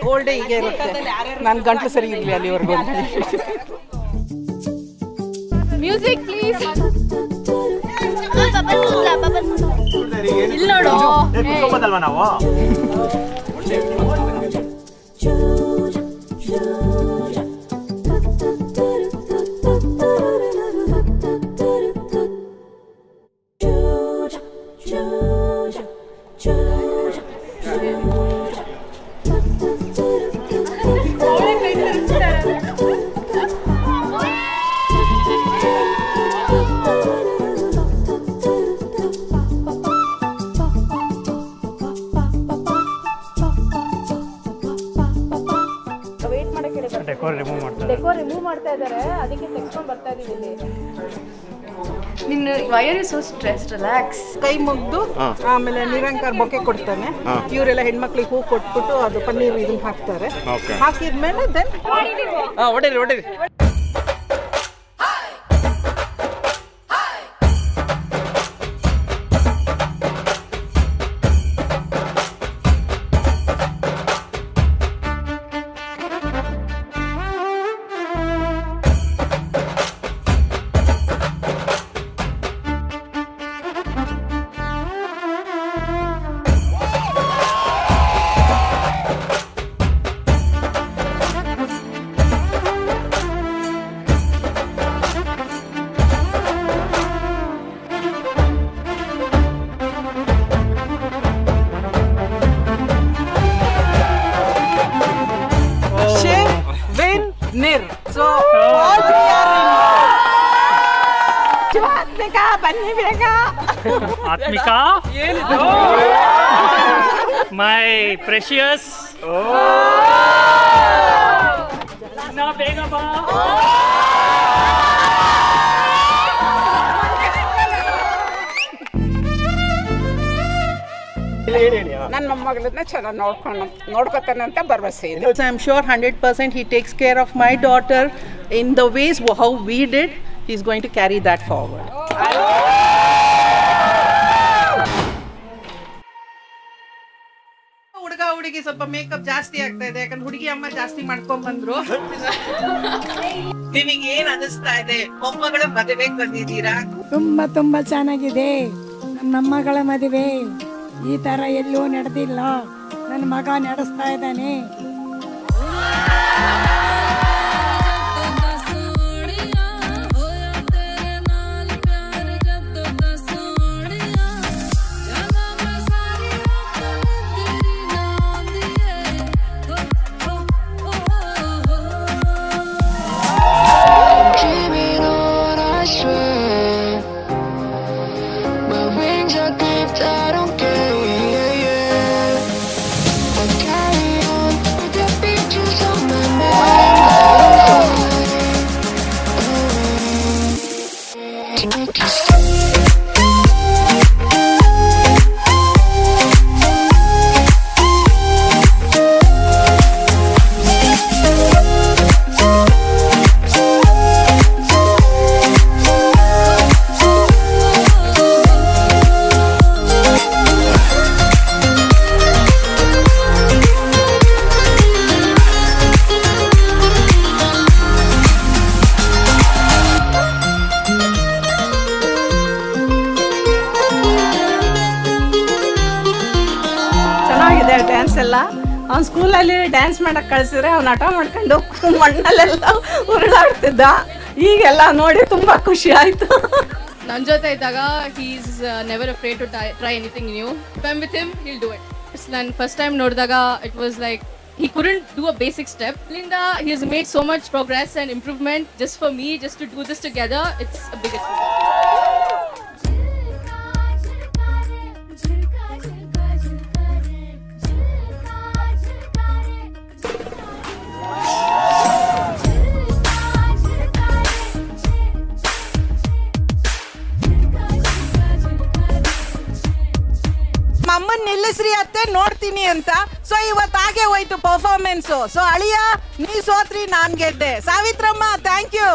Old day ಹೀಗೆ ಇರುತ್ತೆ. ನನ್ನ ಗಂಟಲು ಸರಿ ಇರಲಿ ಅಲ್ಲಿವರೆಗೂ. Music please. ಇಲ್ಲಿ ನೋಡು ನಾವು ಡೆಕೋರ್ ರಿಮೂವ್ ಮಾಡ್ತಾ ಇದ್ದಾರೆ, ಅದಕ್ಕೆ ತೆಗೆಸ್ಕೊಂಡು ಬರ್ತಾ ಇದೀವಿ ಇಲ್ಲಿ. ನಿನ್ನ why are you so stressed? Relax. ಕೈ ಮುಗ್ದು ಆಮೇಲೆ ನಿರಂಕಾರ್ ಬೊಕ್ಕೆ ಕೊಡ್ತಾನೆ. ಇವರೆಲ್ಲ ಹೆಣ್ಮಕ್ಳಿಗೆ ಹೂ ಕೊಟ್ಬಿಟ್ಟು ಅದು ಪನ್ನೀರ್ ಇದನ್ನ ಹಾಕ್ತಾರೆ. ಹಾಕಿದ್ಮೇಲೆ ದೆನ್ ಹೊಡೀರಿ. So ಆತ್ಮಿಕಾ ಬನ್ನಿ ಬೇಗ. ಆತ್ಮಿಕಾ ಮೈ ಪ್ರೆಷಿಯಸ್ ನಾ ಬೇಗ ಬಾ. ನನ್ನ ಮೊಮ್ಮಗಳನ್ನ ಚೆನ್ನಾಗಿ ನೋಡ್ಕೊತಾನೆ ಅಂತ ಭರವಸೆ ಇದೆ. I am sure 100% he takes care of my daughter in the ways how we did. He is going to carry that forward. ಹುಡುಗಿ ಸ್ವಲ್ಪ ಮೇಕಪ್ ಜಾಸ್ತಿ ಆಗ್ತಾ ಇದೆ, ಯಾಕಂದ್ರೆ ಹುಡುಗಿ ಅಮ್ಮ ಜಾಸ್ತಿ ಮಾಡ್ಕೊಂಡ್ ಬಂದ್ರು. ನಿಮಗೆ ಏನ್ ಅನಿಸ್ತಾ ಇದೆ? ಮೊಮ್ಮಗಳ ಮದುವೆಗೆ ಬಂದಿದ್ದೀರಾ? ತುಂಬಾ ಚೆನ್ನಾಗಿದೆ. ನನ್ನ ಮೊಮ್ಮಗಳ ಮದುವೆ ಈ ತರ ಎಲ್ಲೂ ನಡೆದಿಲ್ಲ. ನನ್ನ ಮಗ ನಡೆಸ್ತಾ ಇದ್ದಾನೆ. ಡ್ಯಾನ್ಸ್ ಎಲ್ಲ ಅವ್ನ ಸ್ಕೂಲಲ್ಲಿ ಡ್ಯಾನ್ಸ್ ಮಾಡಕ್ಕೆ ಕಳಿಸಿದ್ರೆ ಅವ್ನು ಹಠ ಮಾಡ್ಕೊಂಡು ಮಣ್ಣಲ್ಲೆಲ್ಲ ಉರುಳಾಡ್ತಿದ್ದ. ಈಗೆಲ್ಲ ನೋಡಿ ತುಂಬ ಖುಷಿ ಆಯಿತು. ನನ್ನ ಜೊತೆ ಇದ್ದಾಗ he is never afraid to try anything new. If I am with him will do it. ನಾನು ಫಸ್ಟ್ ಟೈಮ್ ನೋಡಿದಾಗ it was like he couldn't do a basic step. Linda, he has made so much progress and improvement just for me, just to do this together. It's a big achievement. ಅಮ್ಮನ್ ನಿಲ್ಲಿಸ್ರಿ ಅತ್ತೆ ನೋಡ್ತೀನಿ ಅಂತ. So ಇವತ್ತು ಹಾಗೆ ಹೋಯ್ತು performance. So ಅಳಿಯ ನೀ ಸೋತ್ರಿ, ನಾನ್ ಗೆದ್ದೆ. Savitramma thank you.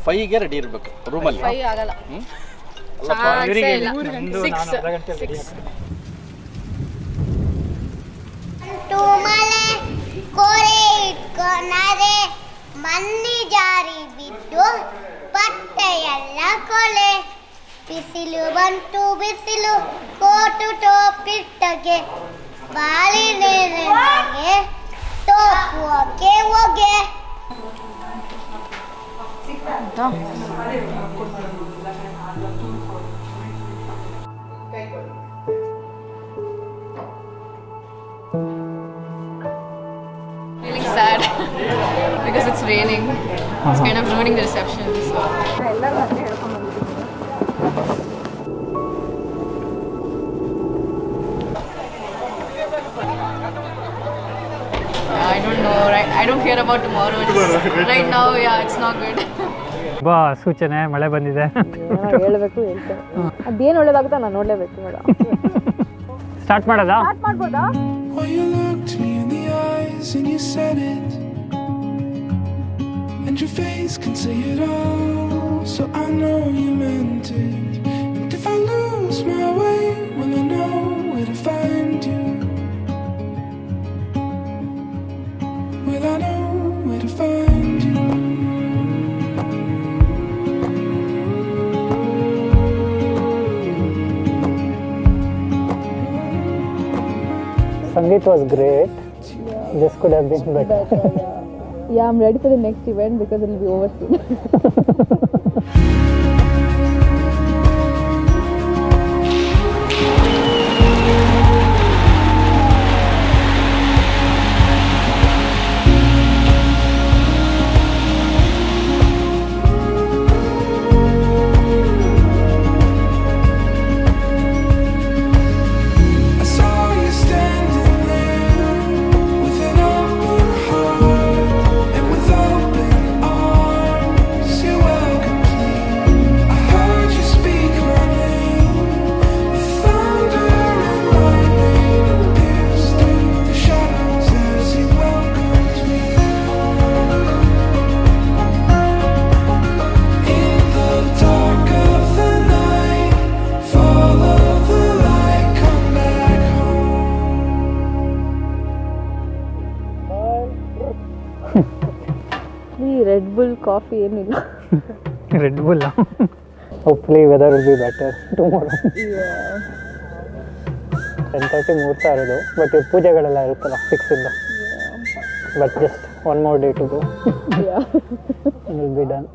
5ಗೆ ರೆಡಿ ಇರಬೇಕು ರೂಮಲ್ಲಿ. 5 ಆಗಲ್ಲ. ಇವರಿಗೆ ಇಲ್ಲ. ಒಂದು 6 ನಾನು ಅರ್ಧ ಗಂಟೆ ರೆಡಿ ಮಲೆ ಕೋರೆ ಇಟ್ಕೊಂಡರೆ ಮಣ್ಣಿ ಜಾರಿ ಬಿದ್ದು ಬಟ್ಟೆಯೆಲ್ಲ ಕೊಲೆ. ಬಿಸಿಲು ಬಂತು ಬಿಸಿಲು ಕೋಟು ಟೋಪಿಟ್ಟಗೆ ಬಾಳಿನೆಗೆ ಟೋಪುವಕ್ಕೆ ಹೋಗೆ. Feeling sad because it's raining. It's kind of ruining the reception. So. I don't know. Right? I don't care about tomorrow. Right now, yeah, it's not good. ತುಂಬ ಸೂಚನೆ ಮಳೆ ಬಂದಿದೆ. ಹೇಳಬೇಕು ಹೇಳ್ತೇನೆ. ಅದೇನು ಒಳ್ಳೇದಾಗುತ್ತಾ ನಾನು ನೋಡಲೇಬೇಕು ಮೇಡಮ್. ಸ್ಟಾರ್ಟ್ ಮಾಡೋದಾ? ಸ್ಟಾರ್ಟ್ ಮಾಡ್ಬೋದಾ? Well, you looked me in the eyes and you said it, and your face can say it all, so I know you meant it. And if I lose my way, will I know where to find you? Will I know where to find you? Sangeet was great. This could have been better. Yeah, I'm ready for the next event because it will be over soon. Red Bull coffee ಏನಿಲ್ಲ. Red Bull. Hopefully weather will be better tomorrow. Yeah. 10:30 ಮುಹೂರ್ತ ಇರೋದು, but ಪೂಜೆಗಳೆಲ್ಲ ಇರುತ್ತಲ್ಲ 6 ಇಂದ. But just one more day to go. Yeah. And we'll be done.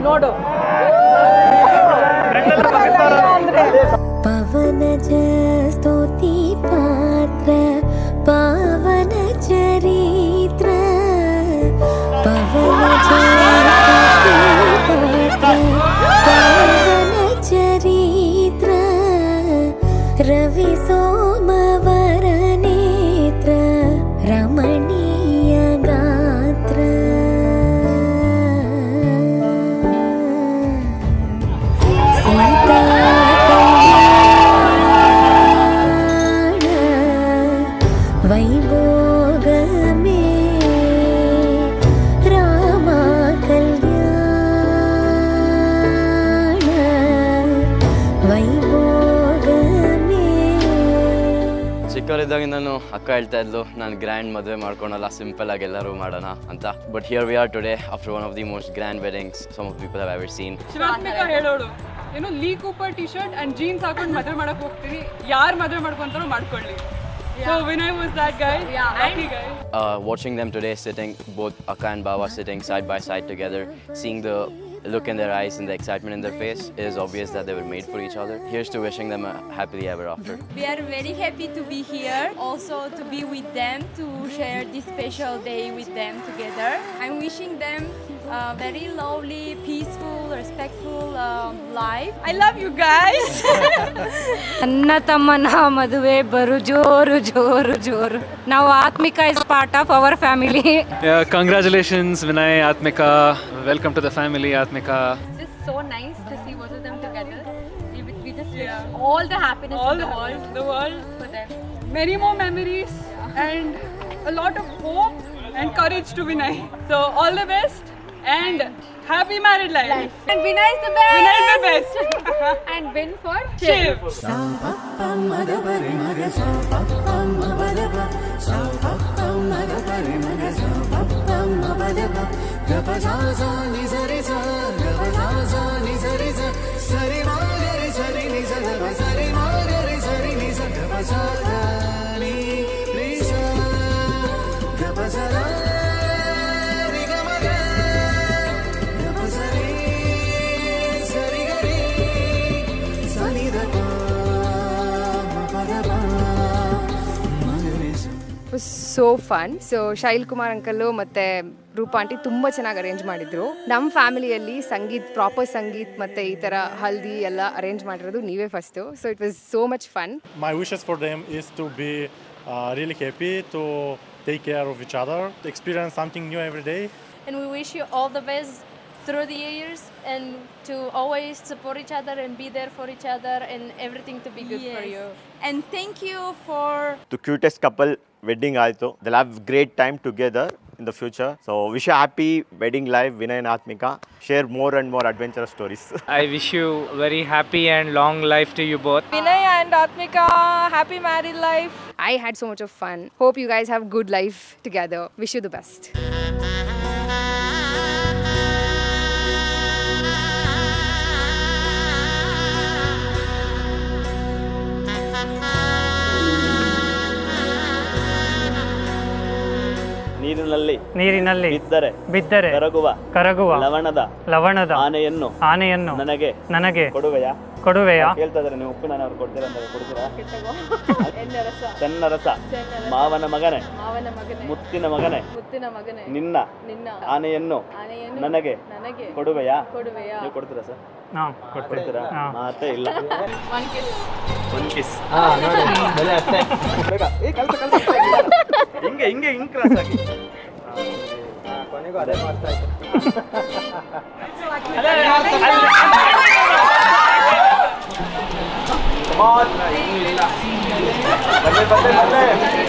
ನೋಡು ಪವನಜ ಸ್ತುತಿ ಪಾತ್ರ ಚಿಕ್ಕದಾಗಿಂದನೂ ಅಕ್ಕ ಹೇಳ್ತಾ ಇದ್ಲು ನಾನು ಗ್ರ್ಯಾಂಡ್ ಮದುವೆ ಮಾಡ್ಕೊಳಲ್ಲ, ಸಿಂಪಲ್ ಆಗಿ ಎಲ್ಲರೂ ಮಾಡೋಣ ಅಂತ. But here we are today after one of the most grand weddings some of people have ever seen. Shivathmika ಹೇಳೋಳು ಏನು Lee Cooper T shirt and jeans ಹಾಕೊಂಡು ಮದುವೆ ಮಾಡಕ್ ಹೋಗ್ತೀನಿ, ಯಾರು ಮದುವೆ ಮಾಡ್ಕೊಂತಾರೋ ಮಾಡ್ಕೊಳ್ಳಿ. So Vinay was that guy, lucky guy. Watching them today sitting, both Akka and Baba sitting side by side together, seeing the look in their eyes and the excitement in their face, it is obvious that they were made for each other. Here's to wishing them a happily ever after. We are very happy to be here, also to be with them, to share this special day with them together. I'm wishing them a very lovely, peaceful, respectful life. I love you guys. ಅಣ್ಣ ತಮ್ಮನ ಮದುವೆ ಬರು ಜೋರು ಜೋರು ಜೋರು. Now Atmika is part of our family. Yeah, congratulations Vinay, Atmika. Welcome to the family, Atmika. It's just so nice to see both of them together. We just wish all the happiness in the world for them. Many more memories and a lot of hope and courage to Vinay. So all the best and happy married life. And Vinay is the best. Vinay is the best. And win for Shiv. It was so fun. So ಶೈಲ್ Kumar uncle ಮತ್ತು Roopa aunty ತುಂಬ ಚೆನ್ನಾಗಿ arrange ಮಾಡಿದ್ರು. ನಮ್ಮ ಫ್ಯಾಮಿಲಿಯಲ್ಲಿ ಸಂಗೀತ್, proper ಸಂಗೀತ್ ಮತ್ತು ಈ ಥರ ಹಲ್ದಿ ಎಲ್ಲ ಅರೇಂಜ್ ಮಾಡಿರೋದು ನೀವೇ first. So it was so much fun. My wishes for them is to be really happy, to take care of each other, to experience something new every day. And we wish you all the best through the years and to always support each other and be there for each other and everything to be good for you. And thank you for the cutest couple wedding ಆಯಿತು. They'll have great time together in the future. So wish you happy wedding life, Vinay and Atmika. Share more and more adventurous stories. I wish you very happy and long life to you both. Vinay and Atmika, happy married life. I had so much of fun. Hope you guys have good life together. Wish you the best. ನೀರಿನಲ್ಲಿ ಬಿದ್ದರೆ ಕರಗುವ ಲವಣದ ಆನೆಯನ್ನು ನನಗೆ ಕೊಡುವೆಯಾ? ಕೇಳ್ತಾ ಇದ್ದಾರೆ ನೀವು ಉಪ್ಪು ನಾನು ಅವ್ರು ಕೊಡ್ತೀರಾ ಅಂತ ಕೊಡ್ತೀರಾ? ಚೆನ್ನ ರಸ ಮಾವನ ಮಗನೇ ಮುತ್ತಿನ ಮಗನೇ ನಿನ್ನ ಆನೆಯನ್ನು ನನಗೆ ಕೊಡುವೆಯಾ? ನೀವು ಕೊಡ್ತೀರಾ ಸರ್? ಕೊಡ್ತೀರಾ? ಮಾತೇ ಇಲ್ಲ. ಒಂದು ಕಿಸ್ ಹಿಂಗೆ ಹಿಂಗೆ ಹಿಂಗೆ ಕ್ರಾಸ್ ಆಗಿ ಕೊನೆಗೂ ಅದೇ ಮಾಡ್ತಾ ಇತ್ತು. ಬನ್ನಿ